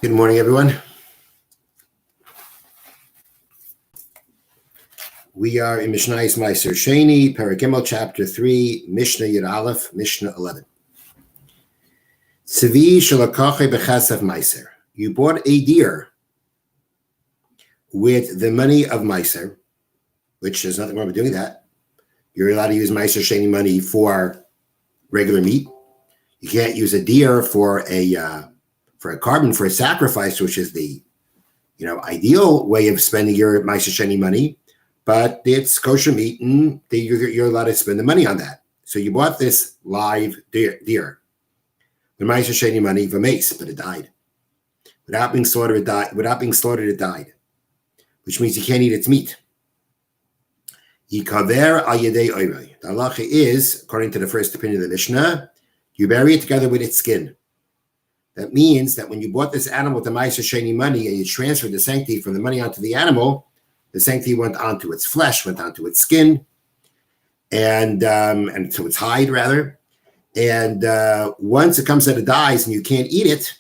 Good morning, everyone. We are in Mishna Meiser Sheni, Perek Gimel, Chapter 3, Mishnah Yud Aleph, Mishnah 11. Tzivi shalakache bechasav Meiser. You bought a deer with the money of Meiser, which there's nothing wrong with doing that. You're allowed to use Meiser Sheni money for regular meat. You can't use a deer for a carbon, for a sacrifice, which is the ideal way of spending your Meiser Sheni money. But it's kosher meat, and you're allowed to spend the money on that. So you bought this live deer, the Meiser Sheni money, v'meis, but it died. Without being slaughtered, it died, which means you can't eat its meat. Yikaver al yedei oirei. The halacha is, according to the first opinion of the Mishnah, you bury it together with its skin. That means that when you bought this animal with the Meiser Sheni money and you transferred the sanctity from the money onto the animal, the sanctity went onto its flesh, went onto its skin, and to its hide, rather. And once it comes that it dies and you can't eat it,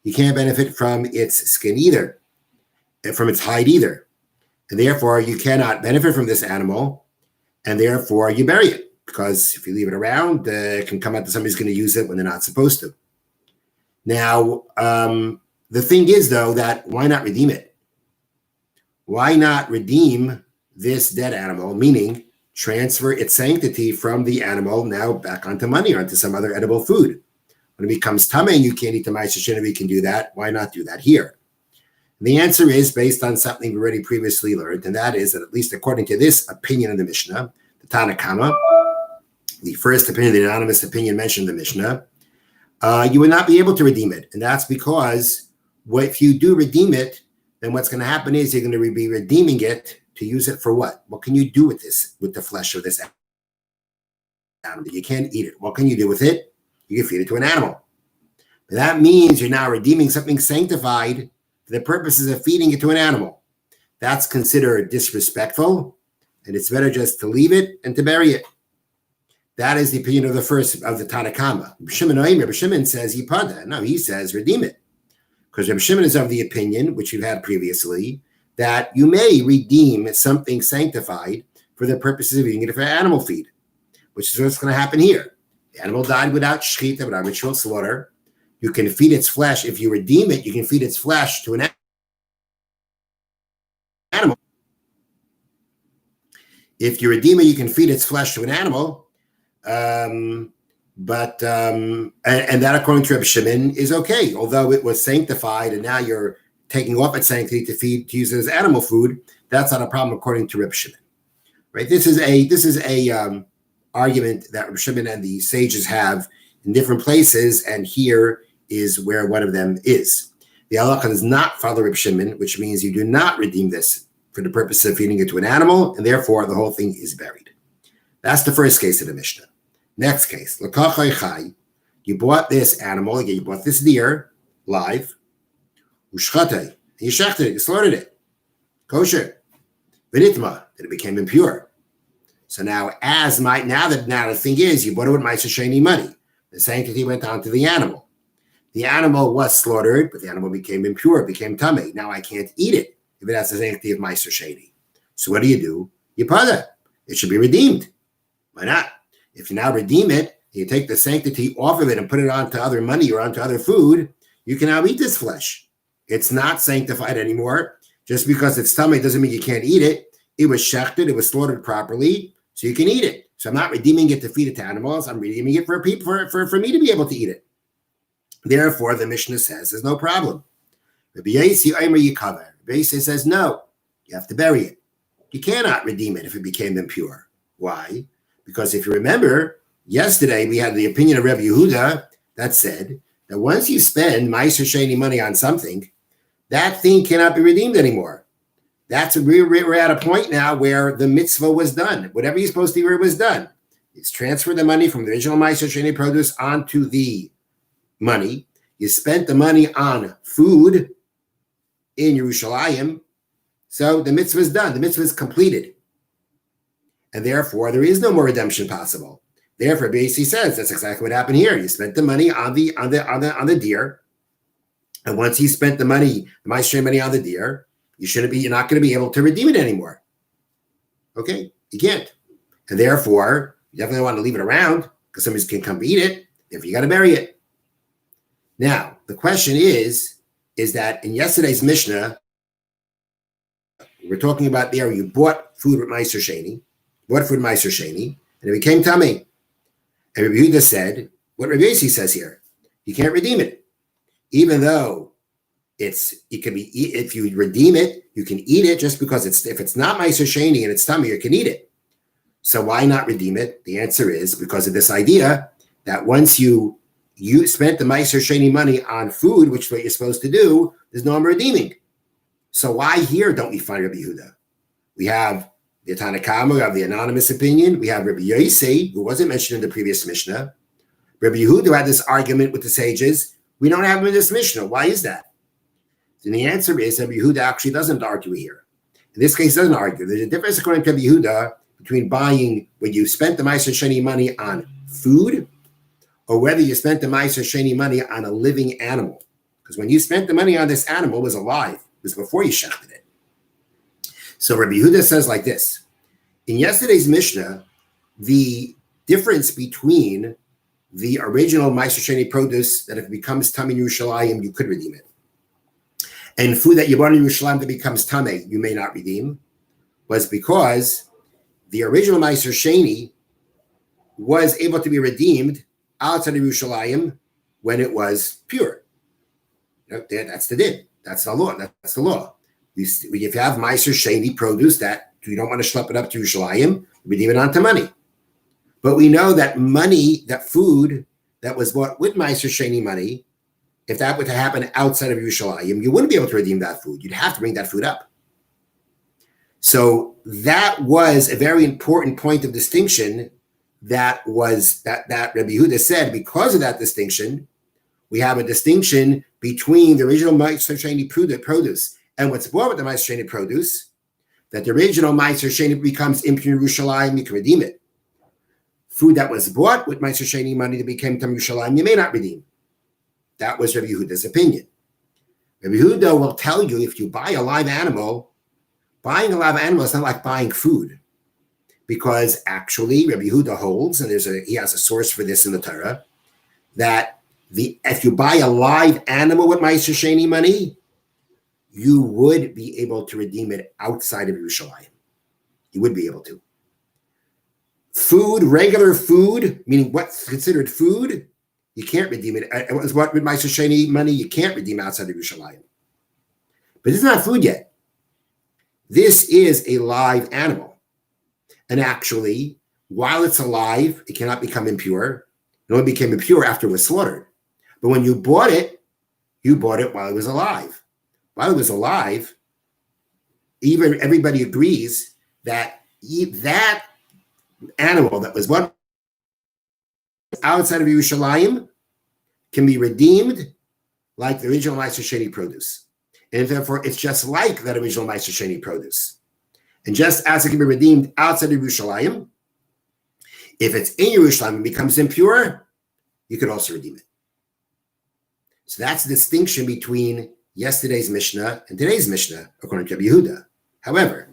you can't benefit from its skin either, and from its hide either. And therefore, you cannot benefit from this animal, and therefore you bury it. Because if you leave it around, it can come out that somebody's going to use it when they're not supposed to. Now, the thing is, though, that why not redeem it? Why not redeem this dead animal, meaning transfer its sanctity from the animal now back onto money or onto some other edible food? When it becomes tamei and you can't eat the Meiser Sheni, we can do that. Why not do that here? And the answer is based on something we already previously learned, and that is that at least according to this opinion of the Mishnah, the Tanna Kama, the first opinion, the anonymous opinion mentioned in the Mishnah, you would not be able to redeem it. And that's because if you do redeem it, then what's going to happen is you're going to be redeeming it to use it for what? What can you do with this, with the flesh of this animal? You can't eat it. What can you do with it? You can feed it to an animal. But that means you're now redeeming something sanctified for the purposes of feeding it to an animal. That's considered disrespectful, and it's better just to leave it and to bury it. That is the opinion of the first of the Tanna Kama. Rabbi Shimon says yipada. No, he says redeem it. Because Rabbi Shimon is of the opinion, which you've had previously, that you may redeem something sanctified for the purposes of eating it for animal feed, which is what's going to happen here. The animal died without shechita, without ritual slaughter. You can feed its flesh. If you redeem it, you can feed its flesh to an animal. If you redeem it, you can feed its flesh to an animal. And that, according to Rabbi Shimon, is okay. Although it was sanctified, and now you're taking off its sanctity to use it as animal food, that's not a problem according to Rabbi Shimon. Right? This is a argument that Rabbi Shimon and the sages have in different places, and here is where one of them is. The halacha does not follow Rabbi Shimon, which means you do not redeem this for the purpose of feeding it to an animal, and therefore the whole thing is buried. That's the first case of the Mishnah. Next case, l'kachai chai. You bought this animal, again, you bought this deer live, ushchatei, you shechted it, you slaughtered it, kosher, v'nitma, that it became impure. So now, now the thing is, you bought it with Meiser Sheni money. The sanctity went on to the animal. The animal was slaughtered, but the animal became impure, it became tamei. Now I can't eat it if it has the sanctity of Meiser Sheni. So what do? You pada. It should be redeemed. Why not? If you now redeem it, you take the sanctity off of it and put it onto other money or onto other food, you can now eat this flesh. It's not sanctified anymore. Just because it's tamei doesn't mean you can't eat it. It was shechted, it was slaughtered properly, so you can eat it. So I'm not redeeming it to feed it to animals. I'm redeeming it for me to be able to eat it. Therefore, the Mishnah says there's no problem. Rabbi Yossi says no, you have to bury it. You cannot redeem it if it became impure. Why? Because if you remember, yesterday we had the opinion of Rabbi Yehuda that said that once you spend Meiser Sheni money on something, that thing cannot be redeemed anymore. We're at a point now where the mitzvah was done. Whatever you're supposed to do was done. It's transfer the money from the original Meiser Sheni produce onto the money. You spent the money on food in Yerushalayim, so the mitzvah is done. The mitzvah is completed. And therefore, there is no more redemption possible. Therefore, BAC says that's exactly what happened here. You spent the money on the deer, And once you spent the money, the Meiser money on the deer, you're not going to be able to redeem it anymore. Okay, you can't. And therefore, you definitely want to leave it around because somebody can come eat it. Therefore, you got to bury it. Now, the question is that in yesterday's Mishnah, we're talking about there, you bought food with Meiser Sheni, and it became tummy. And Rabbi Yehuda said, what Rabbi Yossi says here, you can't redeem it. Even though it can be, if you redeem it, you can eat it just because if it's not Meiser Sheni and it's tummy, you can eat it. So why not redeem it? The answer is because of this idea that once you spent the Meiser Sheni money on food, which is what you're supposed to do, there's no more redeeming. So why here don't we find Rabbi Yehuda? We have the Tanna Kama, we have the anonymous opinion, we have Rabbi Yossi, who wasn't mentioned in the previous Mishnah. Rabbi Yehuda had this argument with the sages. We don't have him in this Mishnah. Why is that? And the answer is that Rabbi Yehuda actually doesn't argue here. In this case, he doesn't argue. There's a difference according to Rabbi Yehuda between buying when you spent the Meiser Sheni money on food or whether you spent the Meiser Sheni money on a living animal. Because when you spent the money on this animal, it was alive. It was before you shechted it. So Rabbi Yehuda says like this. In yesterday's Mishnah, the difference between the original Meiser Sheni produce that if it becomes tummy in Yerushalayim, you could redeem it. And food that you bought in Yerushalayim that becomes tummy, you may not redeem, was because the original Meiser Sheni was able to be redeemed outside of Yerushalayim when it was pure. That's the din. That's the law. That's the law. If you have Meiser Sheni produce that you don't want to schlep it up to Yerushalayim, redeem it onto money. But we know that money, that food that was bought with Meiser Sheni money, if that were to happen outside of Yerushalayim, you wouldn't be able to redeem that food. You'd have to bring that food up. So that was a very important point of distinction that Rabbi Yehuda said. Because of that distinction, we have a distinction between the original Meiser Sheni produce and what's bought with the Meiser Sheni produce, that the original Meiser Sheni becomes impure in Yerushalayim, you can redeem it. Food that was bought with Meiser Sheni money that became Tam Yerushalayim, you may not redeem. That was Rabbi Yehuda's opinion. Rabbi Yehuda will tell you if you buy a live animal, buying a live animal is not like buying food. Because actually, Rabbi Yehuda holds, and he has a source for this in the Torah, that if you buy a live animal with Meiser Sheni money, you would be able to redeem it outside of Yerushalayim. You would be able to. Food, regular food, meaning what's considered food, you can't redeem it. It was what with Meiser Sheni money, you can't redeem outside of Yerushalayim. But it's not food yet. This is a live animal. And actually, while it's alive, it cannot become impure. It only became impure after it was slaughtered. But when you bought it while it was alive. While it was alive, even everybody agrees that that animal that was bought outside of Yerushalayim can be redeemed like the original Meiser Sheni produce. And therefore, it's just like that original Meiser Sheni produce. And just as it can be redeemed outside of Yerushalayim, if it's in Yerushalayim and becomes impure, you could also redeem it. So that's the distinction between yesterday's Mishnah and today's Mishnah, according to Rabbi Yehuda. However,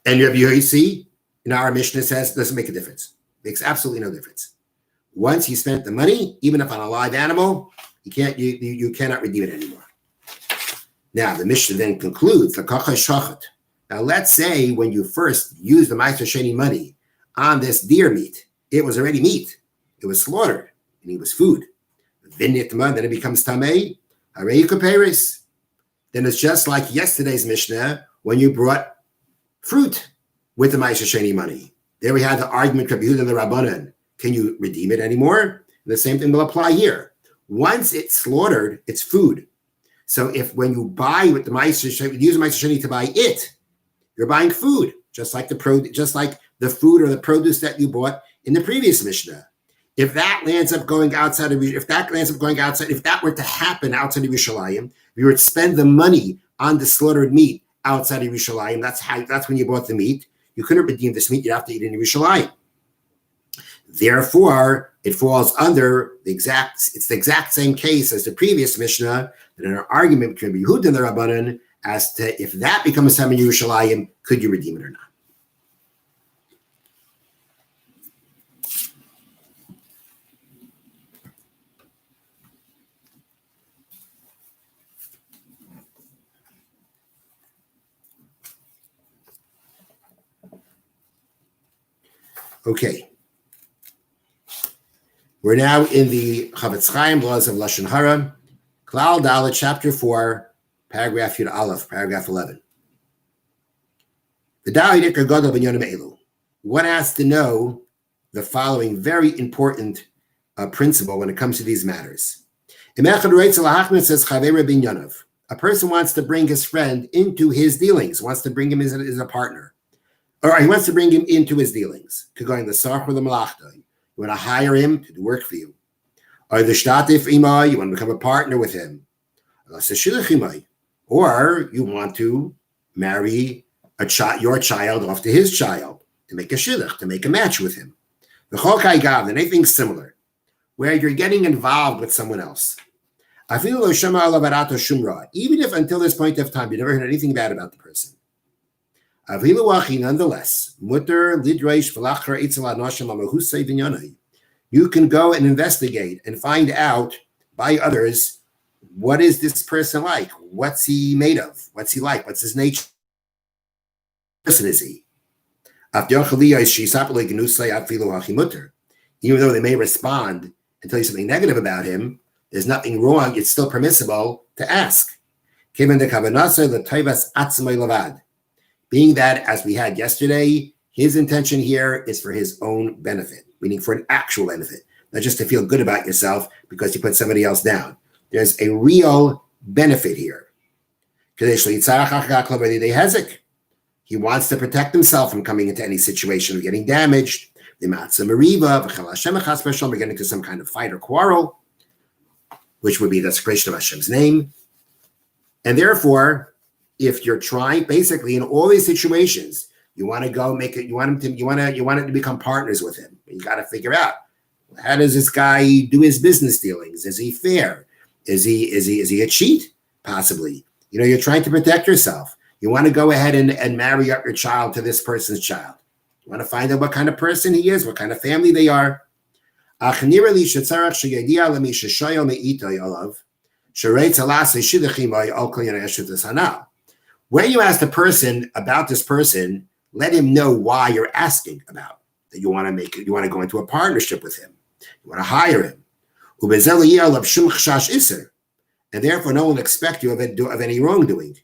and Rabbi Yossi in our Mishnah says it doesn't make a difference. Makes absolutely no difference. Once you spent the money, even if on a live animal, you cannot redeem it anymore. Now the Mishnah then concludes, now let's say when you first used the Meiser Sheni money on this deer meat, it was already meat. It was slaughtered, and it was food. Then it becomes tamei. Then it's just like yesterday's Mishnah when you brought fruit with the Meiser Sheni money. There we had the argument Rabbi Yehuda and the Rabbanan. Can you redeem it anymore? And the same thing will apply here. Once it's slaughtered, it's food. So if when you buy with the Meiser Sheni, use Meiser Sheni to buy it, you're buying food, just like the food or the produce that you bought in the previous Mishnah. If that lands up going outside, if that were to happen outside of Yerushalayim, you would spend the money on the slaughtered meat outside of Yerushalayim. That's when you bought the meat. You couldn't redeem this meat. You'd have to eat it in Yerushalayim. Therefore, it falls under it's the exact same case as the previous Mishnah, that in an argument between Yehud and the Rabbanan as to if that becomes Saman Yerushalayim, could you redeem it or not? Okay. We're now in the Chavetz Chaim laws of Lashon Harah, Klal Dalet, chapter 4, paragraph Yud Aleph, paragraph 11. The Dalet Ikar Gadol B'Inyanim Elu. One has to know the following very important principle when it comes to these matters. A person wants to bring his friend into his dealings, wants to bring him as a partner, or he wants to bring him into his dealings. You want to hire him to do work for you. Or you want to become a partner with him. Or you want to marry your child off to his child, to make a shidduch, to make a match with him. And anything similar, where you're getting involved with someone else. Even if until this point of time you never heard anything bad about the person. Nonetheless, you can go and investigate and find out by others, what is this person like? What's he made of? What's he like? What's his nature? What person is he? Even though they may respond and tell you something negative about him, there's nothing wrong. It's still permissible to ask. Being that, as we had yesterday, his intention here is for his own benefit, meaning for an actual benefit, not just to feel good about yourself because you put somebody else down. There's a real benefit here. He wants to protect himself from coming into any situation of getting damaged. We're getting into some kind of fight or quarrel, which would be the desecration of Hashem's name. And therefore, if you're trying, basically in all these situations, you want to go make it, you want it to become partners with him. You got to figure out, how does this guy do his business dealings? Is he fair? Is he a cheat? Possibly. You're trying to protect yourself. You want to go ahead and marry up your child to this person's child. You want to find out what kind of person he is, what kind of family they are. When you ask the person about this person, let him know why you're asking about that. You want to go into a partnership with him. You want to hire him. And therefore, no one will expect you of any wrongdoing.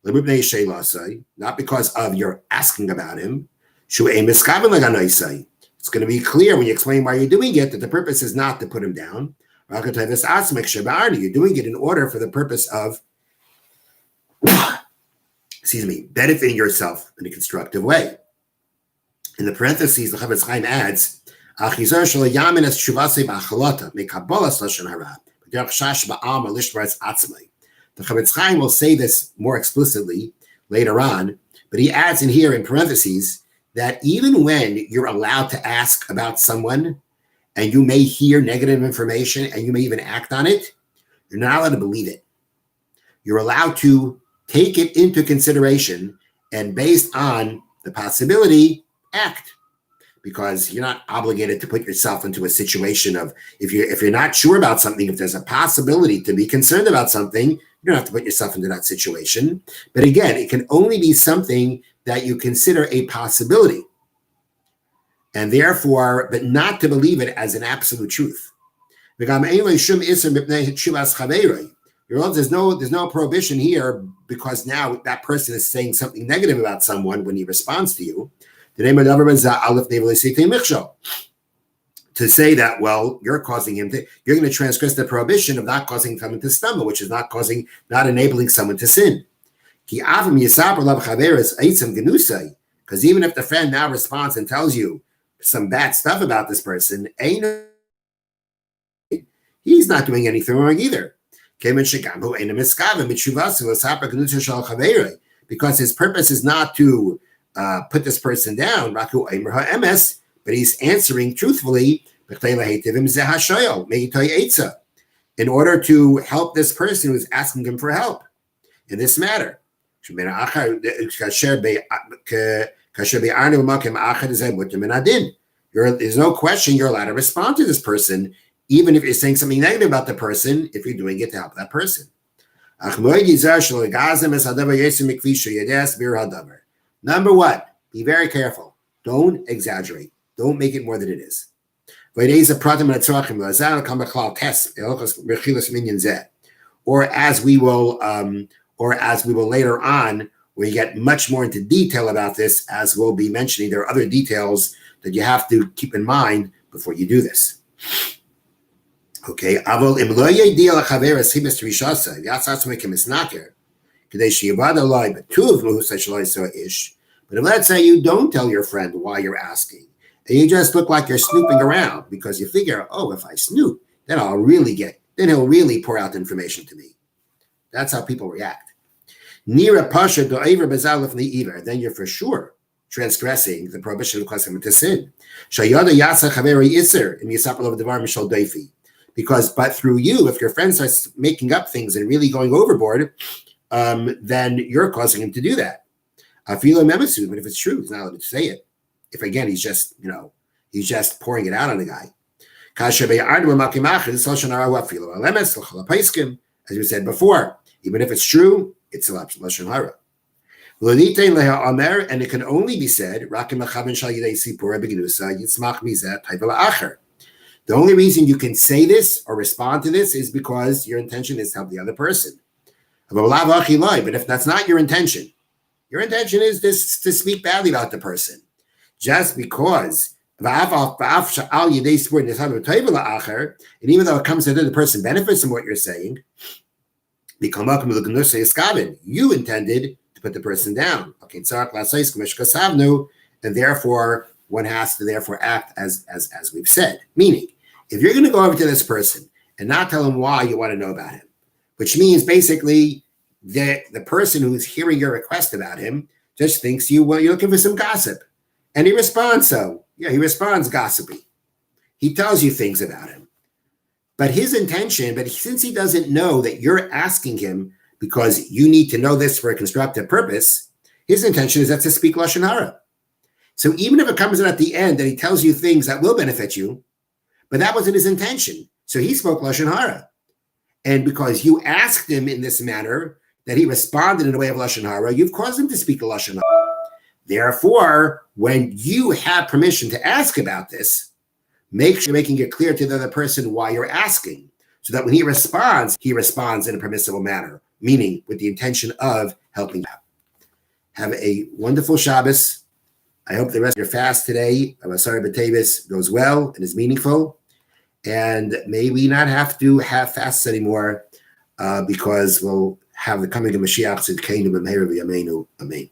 Not because of your asking about him. It's going to be clear when you explain why you're doing it, that the purpose is not to put him down. You're doing it in order for the purpose of benefiting yourself in a constructive way. In the parentheses, the Chavetz Chaim adds, the Chavetz Chaim will say this more explicitly later on, but he adds in here in parentheses that even when you're allowed to ask about someone and you may hear negative information and you may even act on it, you're not allowed to believe it. You're allowed to take it into consideration and based on the possibility, act. Because you're not obligated to put yourself into a situation of, if you're not sure about something, if there's a possibility to be concerned about something, you don't have to put yourself into that situation. But again, it can only be something that you consider a possibility. And therefore, but not to believe it as an absolute truth. There's no prohibition here because now that person is saying something negative about someone when he responds to you. The name of the other is to say that, well, you're going to transgress the prohibition of not causing someone to stumble, which is not enabling someone to sin. Because even if the friend now responds and tells you some bad stuff about this person, he's not doing anything wrong either. Because his purpose is not to put this person down, but he's answering truthfully in order to help this person who's asking him for help in this matter. There's no question you're allowed to respond to this person, even if you're saying something negative about the person, if you're doing it to help that person. Number one, be very careful. Don't exaggerate. Don't make it more than it is. Or as we will later on, where you get much more into detail about this, as we'll be mentioning, there are other details that you have to keep in mind before you do this. Okay, but if let's say you don't tell your friend why you're asking, and you just look like you're snooping around because you figure, oh, if I snoop, then he'll really pour out the information to me. That's how people react. Then you're for sure transgressing the prohibition of causing to sin. But through you, if your friend starts making up things and really going overboard, then you're causing him to do that. But if it's true, he's not allowed to say it. If again, he's just pouring it out on the guy. As we said before, even if it's true, it's a Lashon Harah. And it can only be said, the only reason you can say this or respond to this is because your intention is to help the other person. But if that's not your intention is to speak badly about the person. Just because, and even though it comes to the person benefits from what you're saying, you intended to put the person down. And therefore, one has to act as we've said. Meaning, if you're going to go over to this person and not tell him why you want to know about him, which means basically the person who's hearing your request about him just thinks you're looking for some gossip. And he responds gossipy. He tells you things about him. But since he doesn't know that you're asking him because you need to know this for a constructive purpose, his intention is to speak Lashon Harah. So even if it comes in at the end that he tells you things that will benefit you, but that wasn't his intention. So he spoke Lashon Harah. And because you asked him in this manner, that he responded in a way of Lashon Harah, you've caused him to speak a Lashon Harah. Therefore, when you have permission to ask about this, make sure you're making it clear to the other person why you're asking, so that when he responds in a permissible manner, meaning with the intention of helping out. Have a wonderful Shabbos. I hope the rest of your fast today, Asar B'Tevis, goes well and is meaningful. And may we not have to have fasts anymore because we'll have the coming of Mashiach Tzidkeinu B'Meir V'Yameinu. Amen.